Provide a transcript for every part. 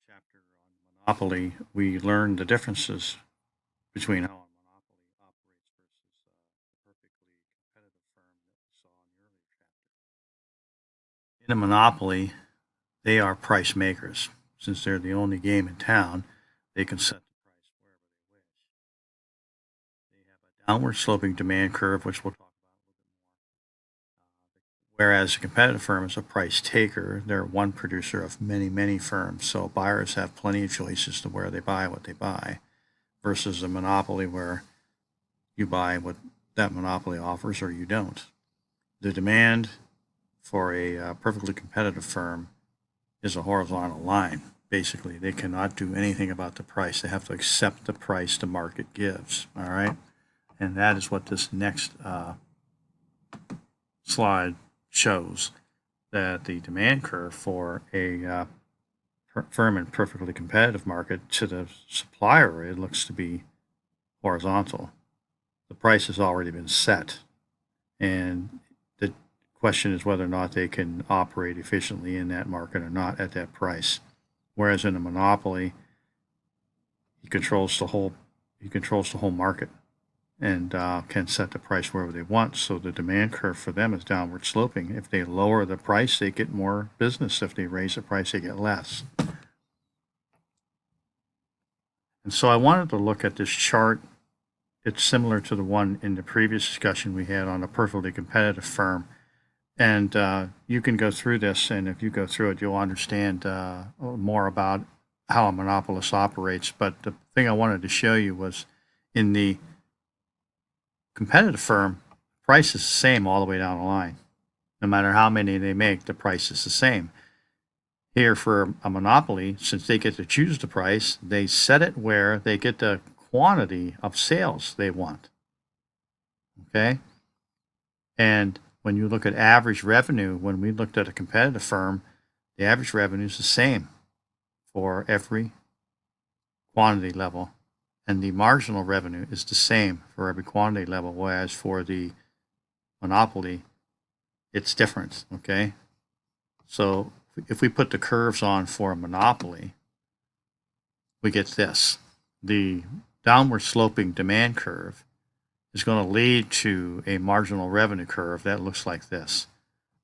chapter on Monopoly, we learned the differences between how a monopoly operates versus the perfectly competitive firm that we saw in the earlier chapter. In a monopoly, they are price makers. Since they're the only game in town, they can set the price wherever they wish. They have a downward sloping demand curve, which we'll talk about a little bit more. Whereas a competitive firm is a price taker, they're one producer of many, many firms. So buyers have plenty of choices to where they buy what they buy, versus a monopoly where you buy what that monopoly offers or you don't. The demand for a perfectly competitive firm is a horizontal line. Basically, they cannot do anything about the price. They have to accept the price the market gives. All right, and that is what this next slide shows. That the demand curve for a firm in perfectly competitive market to the supplier, it looks to be horizontal. The price has already been set, and the question is whether or not they can operate efficiently in that market or not at that price. Whereas in a monopoly, he controls the whole market and can set the price wherever they want. So the demand curve for them is downward sloping. If they lower the price, they get more business. If they raise the price, they get less. And so I wanted to look at this chart. It's similar to the one in the previous discussion we had on a perfectly competitive firm. And you can go through this, and if you go through it, you'll understand more about how a monopolist operates. But the thing I wanted to show you was in the competitive firm, price is the same all the way down the line. No matter how many they make, the price is the same. Here for a monopoly, since they get to choose the price, they set it where they get the quantity of sales they want. Okay? And when you look at average revenue, when we looked at a competitive firm, the average revenue is the same for every quantity level. And the marginal revenue is the same for every quantity level, whereas for the monopoly, it's different. Okay? So if we put the curves on for a monopoly, we get this. The downward sloping demand curve is going to lead to a marginal revenue curve that looks like this.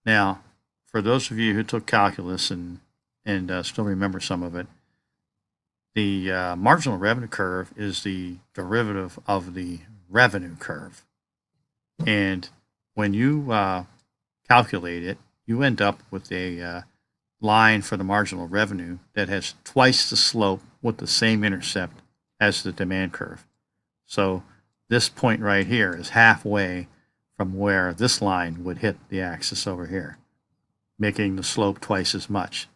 Now, for those of you who took calculus and still remember some of it, the marginal revenue curve is the derivative of the revenue curve. And when you calculate it, you end up with a line for the marginal revenue that has twice the slope with the same intercept as the demand curve. So this point right here is halfway from where this line would hit the axis over here, making the slope twice as much.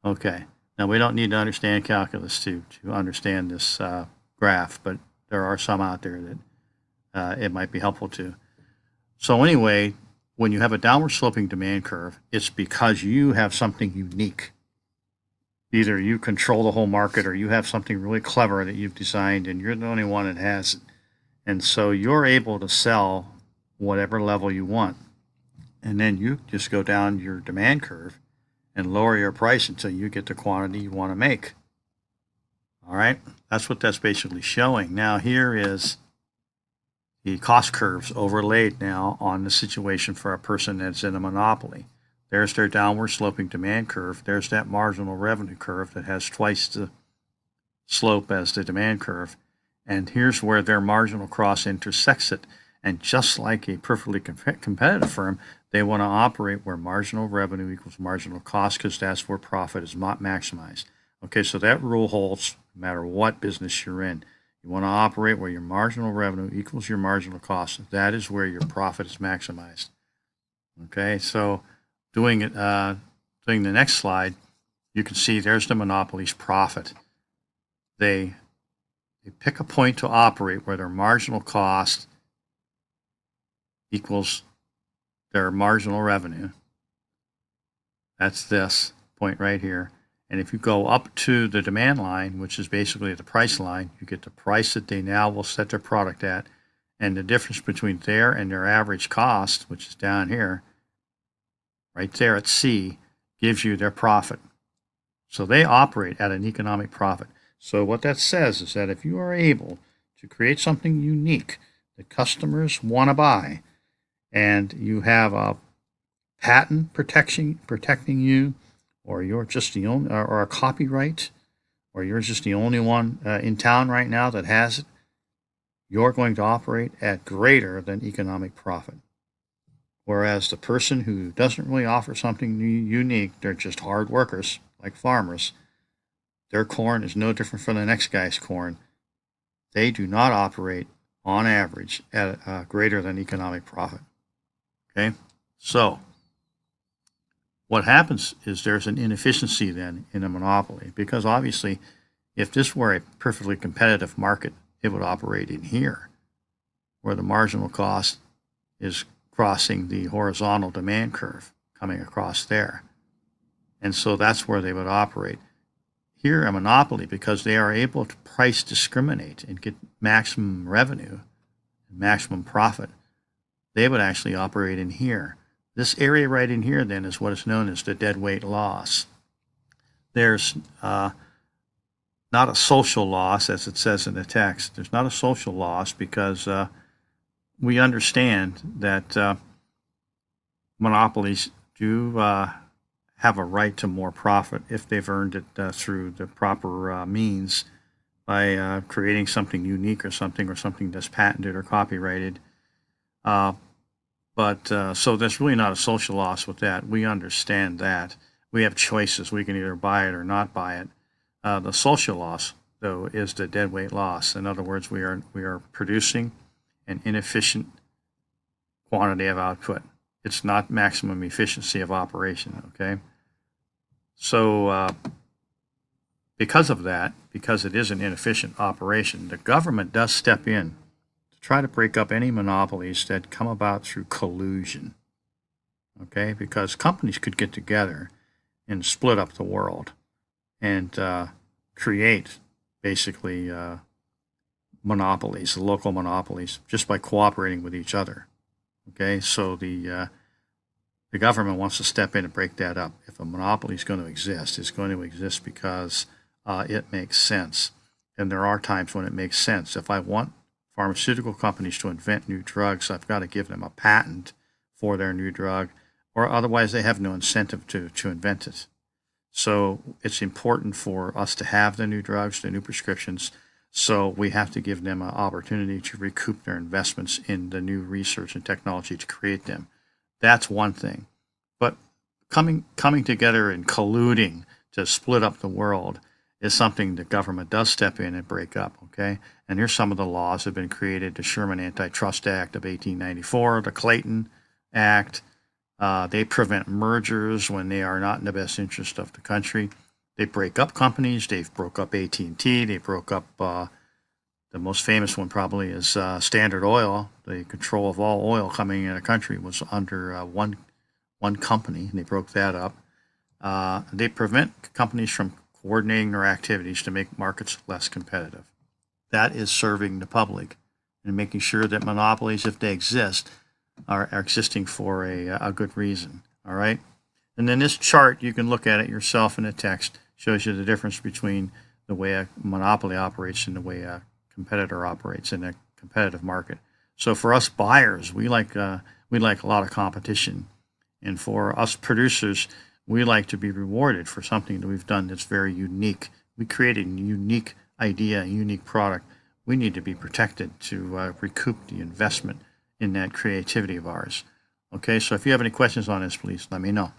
Okay, now we don't need to understand calculus to understand this graph, but there are some out there that it might be helpful to. So anyway, when you have a downward sloping demand curve, it's because you have something unique. Either you control the whole market or you have something really clever that you've designed and you're the only one that has it. And so you're able to sell whatever level you want. And then you just go down your demand curve and lower your price until you get the quantity you want to make. All right, that's what that's basically showing. Now here is the cost curves overlaid now on the situation for a person that's in a monopoly. There's their downward sloping demand curve. There's that marginal revenue curve that has twice the slope as the demand curve. And here's where their marginal cost intersects it. And just like a perfectly competitive firm, they want to operate where marginal revenue equals marginal cost because that's where profit is maximized. Okay, so that rule holds no matter what business you're in. You want to operate where your marginal revenue equals your marginal cost. That is where your profit is maximized. Okay, so doing the next slide, you can see there's the monopoly's profit. They pick a point to operate where their marginal cost equals their marginal revenue. That's this point right here. And if you go up to the demand line, which is basically the price line, you get the price that they now will set their product at. And the difference between there and their average cost, which is down here, right there at C, gives you their profit. So they operate at an economic profit. So what that says is that if you are able to create something unique that customers want to buy, and you have a patent protecting you, or you're just the only, or a copyright, or you're just the only one in town right now that has it, you're going to operate at greater than economic profit. Whereas the person who doesn't really offer something unique, they're just hard workers like farmers. Their corn is no different from the next guy's corn. They do not operate on average at greater than economic profit. Okay, so what happens is there's an inefficiency then in a monopoly, because obviously if this were a perfectly competitive market, it would operate in here, where the marginal cost is crossing the horizontal demand curve, coming across there. And so that's where they would operate. Here, a monopoly, because they are able to price discriminate and get maximum revenue, maximum profit, they would actually operate in here. This area right in here then is what is known as the deadweight loss. There's not a social loss, as it says in the text. There's not a social loss because we understand that monopolies do have a right to more profit if they've earned it through the proper means by creating something unique or something that's patented or copyrighted. So there's really not a social loss with that. We understand that. We have choices. We can either buy it or not buy it. The social loss, though, is the deadweight loss. In other words, we are producing an inefficient quantity of output. It's not maximum efficiency of operation, okay? So because of that, because it is an inefficient operation, the government does step in to try to break up any monopolies that come about through collusion, okay? Because companies could get together and split up the world and create basically monopolies, local monopolies, just by cooperating with each other. Okay, so the government wants to step in and break that up. If a monopoly is going to exist, it's going to exist because it makes sense. And there are times when it makes sense. If I want pharmaceutical companies to invent new drugs, I've got to give them a patent for their new drug, or otherwise they have no incentive to invent it. So it's important for us to have the new drugs, the new prescriptions. So we have to give them an opportunity to recoup their investments in the new research and technology to create them. That's one thing. But coming together and colluding to split up the world is something the government does step in and break up, okay? And here's some of the laws that have been created: the Sherman Antitrust Act of 1894, the Clayton Act. They prevent mergers when they are not in the best interest of the country. They break up companies. They've broke up AT&T. They broke up, the most famous one probably is Standard Oil. The control of all oil coming in a country was under one company, and they broke that up. They prevent companies from coordinating their activities to make markets less competitive. That is serving the public and making sure that monopolies, if they exist, are existing for a good reason. All right. And then this chart, you can look at it yourself in the text, shows you the difference between the way a monopoly operates and the way a competitor operates in a competitive market. So for us buyers, we like a lot of competition. And for us producers, we like to be rewarded for something that we've done that's very unique. We created a unique idea, a unique product. We need to be protected to recoup the investment in that creativity of ours. Okay, so if you have any questions on this, please let me know.